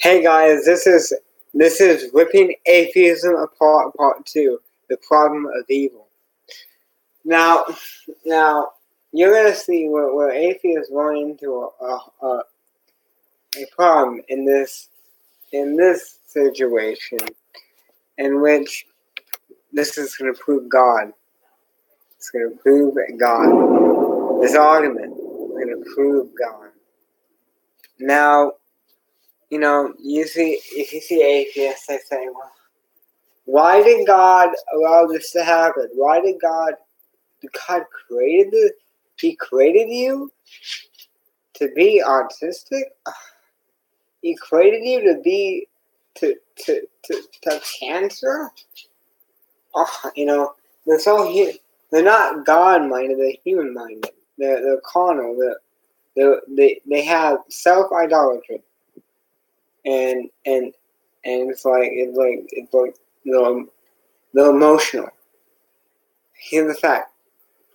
Hey guys, this is Ripping Atheism Apart Part 2, The Problem of Evil. Now you're gonna see where atheists run into a problem in this situation, in which this is gonna prove God. It's gonna prove God. This argument is gonna prove God. Now, if you see atheists, they say, well, why did God allow this to happen? Did God created this? He created you to be autistic? He created you to have cancer? They're they're not God-minded, they're human-minded. They're carnal, they have self-idolatry. And it's like they're emotional. Here's the fact: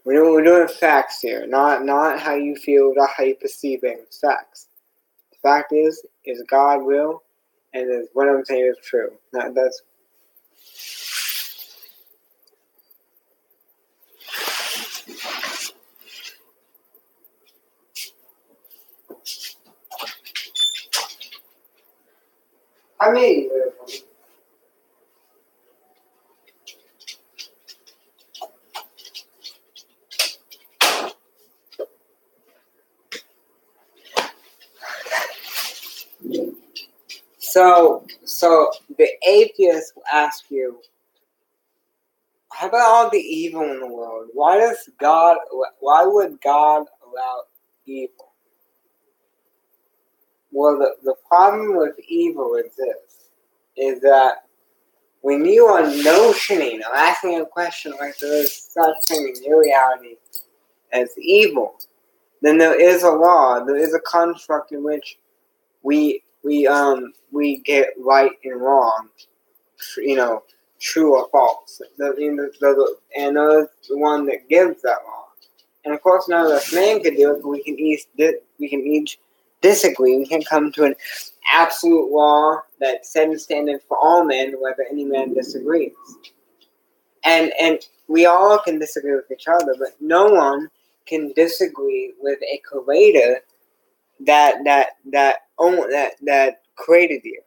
we're doing facts here, not how you feel, not how you perceive things. Facts. The fact is God real, and is what I'm saying is true. That's. I mean. So the atheist will ask you, how about all the evil in the world? Why would God allow evil? Well, the problem with evil is that when you are notioning or asking a question like there is such thing in your reality as evil, then there is a law, there is a construct in which we get right and wrong, true or false. And there's the one that gives that law. And of course, none of us man can do it, but we can each disagree. We can come to an absolute law that sets standard for all men, whether any man disagrees. And we all can disagree with each other, but no one can disagree with a creator that created you.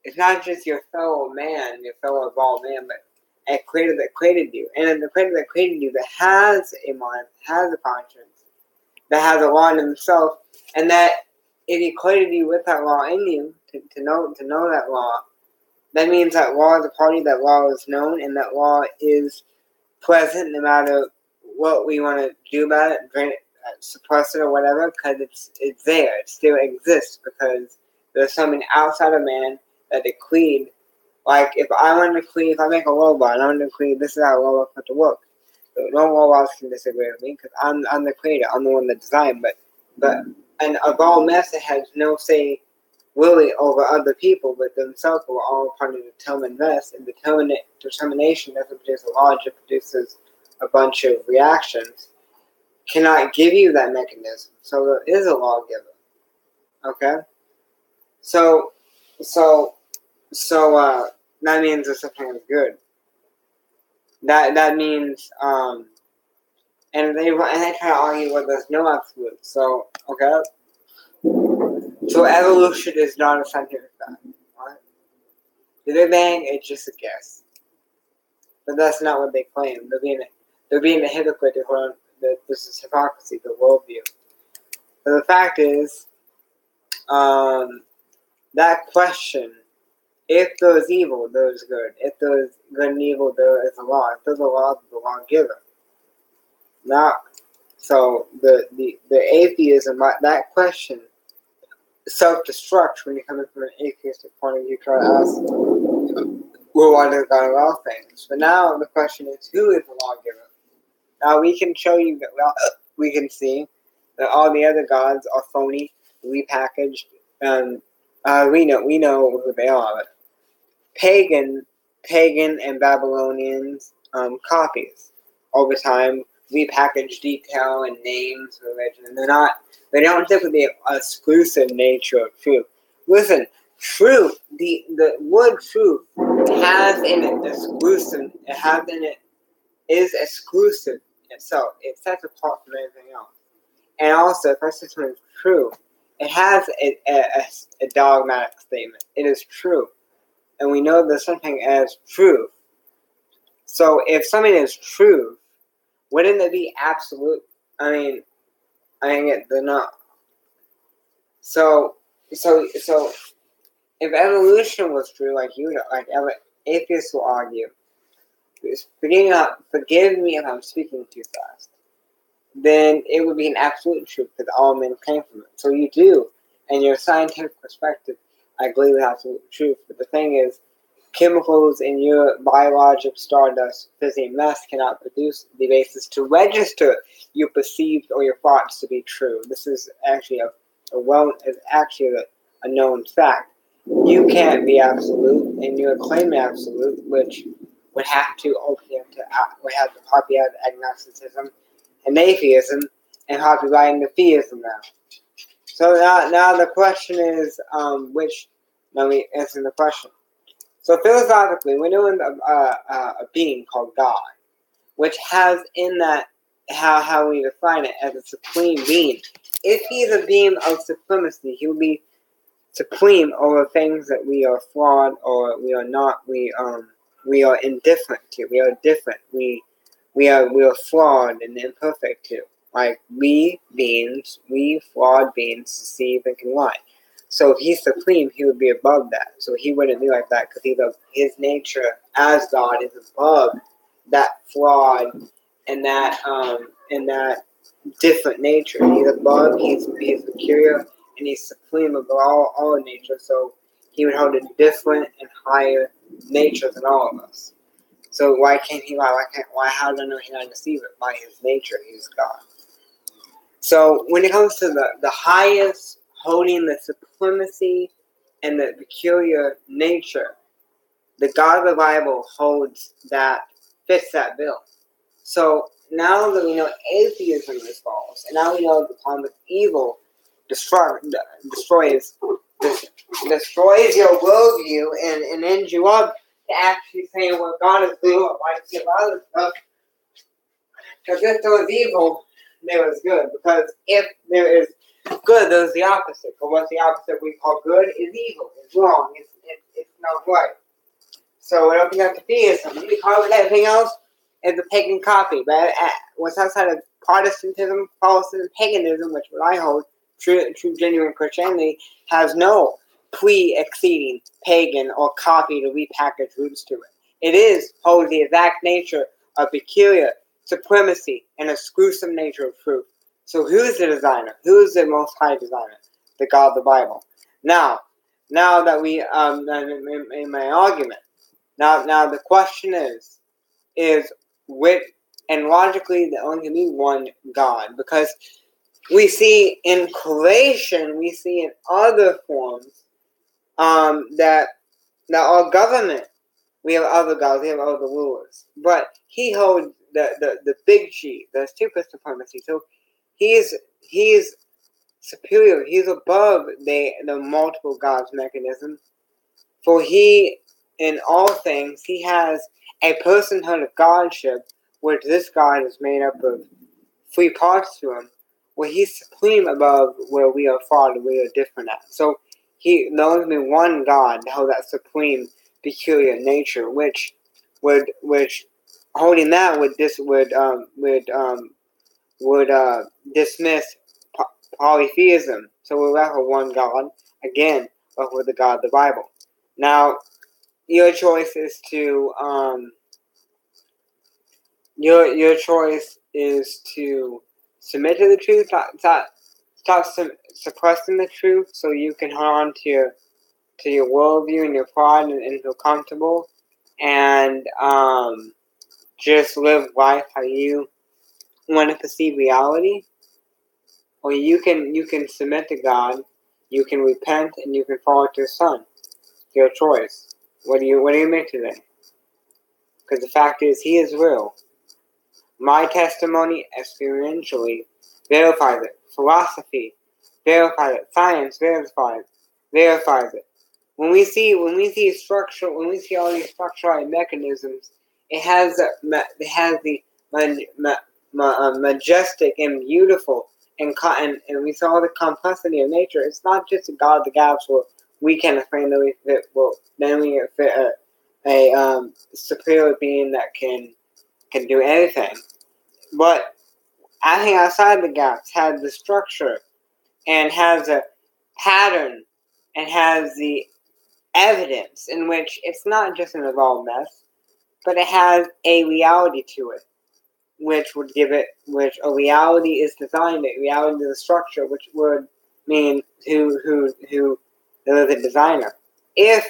It's not just your fellow man, your fellow evolved man, but a creator that created you. And the creator that created you that has a mind, has a conscience, that has a law in himself, and that if he created you with that law in you, to know that law, that means that law is a party, that law is known, and that law is present no matter what we want to do about it, drain it, suppress it or whatever, because it's there, it still exists, because there's something outside of man that decreed. Like if I make a robot and I want to decree this is how a robot put to work, so no robots can disagree with me because I'm the creator, I'm the one that designed. But an evolved master has no say really over other people, but themselves are all part of the determined mass, and determination doesn't produce a law, it produces a bunch of reactions. Cannot give you that mechanism, so there is a lawgiver. Okay, so that means that something is good. That means and they try to argue where there's no absolute. So okay, so evolution is not a scientific fact. Right? The Big Bang is just a guess, but that's not what they claim. They're being a hypocrite that this is hypocrisy, the worldview. So the fact is, that question. If there is evil, there is good. If there is good and evil, there is a law. If there is a law, there is a lawgiver. So the atheism, that question, self-destruct when you come in from an atheistic point of view, try to ask, well, why does God allow things? But now the question is, who is the lawgiver? Now we can show you that, we can see that all the other gods are phony, repackaged, and we know who they are. Pagan and Babylonians copies over time, repackaged detail and names, religion, and they don't stick with the exclusive nature of truth. Listen, truth, the word truth has in it is exclusive itself. It sets apart from everything else. And also, if I say something is true, it has a dogmatic statement. It is true. And we know there's something as truth. So if something is truth, wouldn't it be absolute? They're not. So if evolution was true, like atheists will argue, forgive me if I'm speaking too fast, then it would be an absolute truth because all men came from it. So you do, and your scientific perspective, I agree with absolute truth. But the thing is, chemicals in your biological stardust, physical mess cannot produce the basis to register your perceived or your thoughts to be true. This is actually a known fact. You can't be absolute, and you're claiming absolute, which would have to copy out agnosticism and atheism, and copyrighting the theism now. So now the question is, let me answer the question. So philosophically, we're doing a being called God, which has in that how we define it as a supreme being. If he's a being of supremacy, he will be supreme over things that we are flawed or we are not. We are indifferent to. We are different. We are flawed and imperfect too. Like we flawed beings, deceive and can lie. So if he's supreme, he would be above that. So he wouldn't be like that because his nature as God is above that flawed and that different nature. He's above. He's peculiar and he's supreme above all nature. So he would hold a different and higher nature than all of us. So why can't he lie? How do I know he's not a deceiver? By his nature, he's God. So when it comes to the highest, holding the supremacy and the peculiar nature, the God of the Bible fits that bill. So now that we know atheism is false, and now we know the problem with evil destroys your worldview and ends you up to actually saying, well, God is good, why do you other stuff? Because if there was evil, there was good. Because if there is good, there's the opposite. But what's the opposite we call good is evil. It's wrong. It's not right. So when it opens up to theism, we call it everything else is a pagan copy. But what's outside of Protestantism, Catholicism, paganism, which what I hold, true genuine Christianity, has no pre-exceeding pagan or copied or repackaged roots to it. It holds the exact nature of peculiar supremacy and exclusive nature of truth. So who's the designer? Who's the most high designer? The God of the Bible. Now that we in my argument, now the question is which, and logically there only can be one God, because we see in creation, we see in other forms that our government, we have other gods, we have other rulers, but he holds the big chief, the super supremacy. So he's superior. He's above the multiple gods mechanism. For he, in all things, he has a personhood of godship, which this God is made up of three parts to him, where he's supreme above where we are flawed and we are different at. So there only be one God to hold that supreme peculiar nature, which holding that would dismiss polytheism. So we're left with one God, again, but with the God of the Bible. Now, your choice is to submit to the truth, stop suppressing the truth, so you can hold on to your worldview and your pride and feel comfortable, and just live life how you want to perceive reality. Or you can submit to God, you can repent, and you can follow to His Son. Your choice. What do you make today? Because the fact is, He is real. My testimony experientially verifies it. Philosophy verifies it. Science verifies it. when we see when we see all these structural mechanisms, it has the majestic and beautiful and we saw the complexity of nature. It's not just a God of the gaps where we can explain that we fit. Well, then we fit a superior being that can do anything. But I think outside the gaps has the structure and has a pattern and has the evidence in which it's not just an evolved mess, but it has a reality to it, which would give it, which a reality is designed, a reality is a structure, which would mean who is a designer. If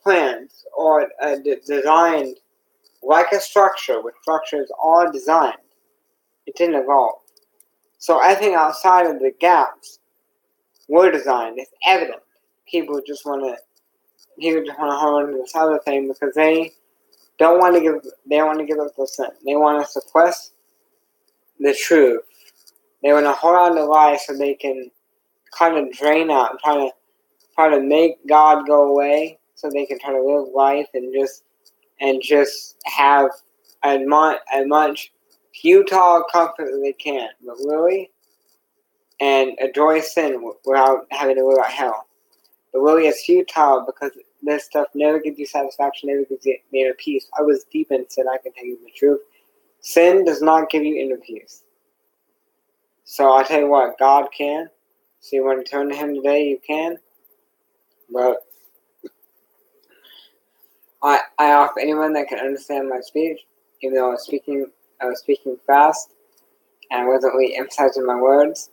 plants are designed like a structure, which structures are designed, it didn't evolve. So I think outside of the gaps were designed. It's evident. People just want to hold on to this other thing because they don't want to give up the sin. They want to suppress the truth. They want to hold on to lies so they can kind of drain out and try to make God go away so they can try to live life and just have as much futile comfort as they can, but really, and enjoy sin without having to live out hell. But really, it's futile because this stuff never gives you satisfaction, never gives you inner peace. I was deep in sin, I can tell you the truth. Sin does not give you inner peace. So I'll tell you what, God can. So you want to turn to Him today, you can. But I offer anyone that can understand my speech, even though I was speaking fast and I wasn't really emphasizing my words.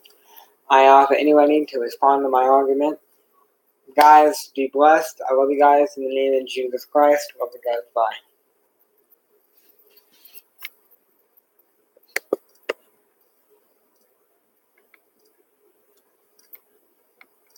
I offer anyone to respond to my argument. Guys, be blessed. I love you guys in the name of Jesus Christ. Love you guys. Bye.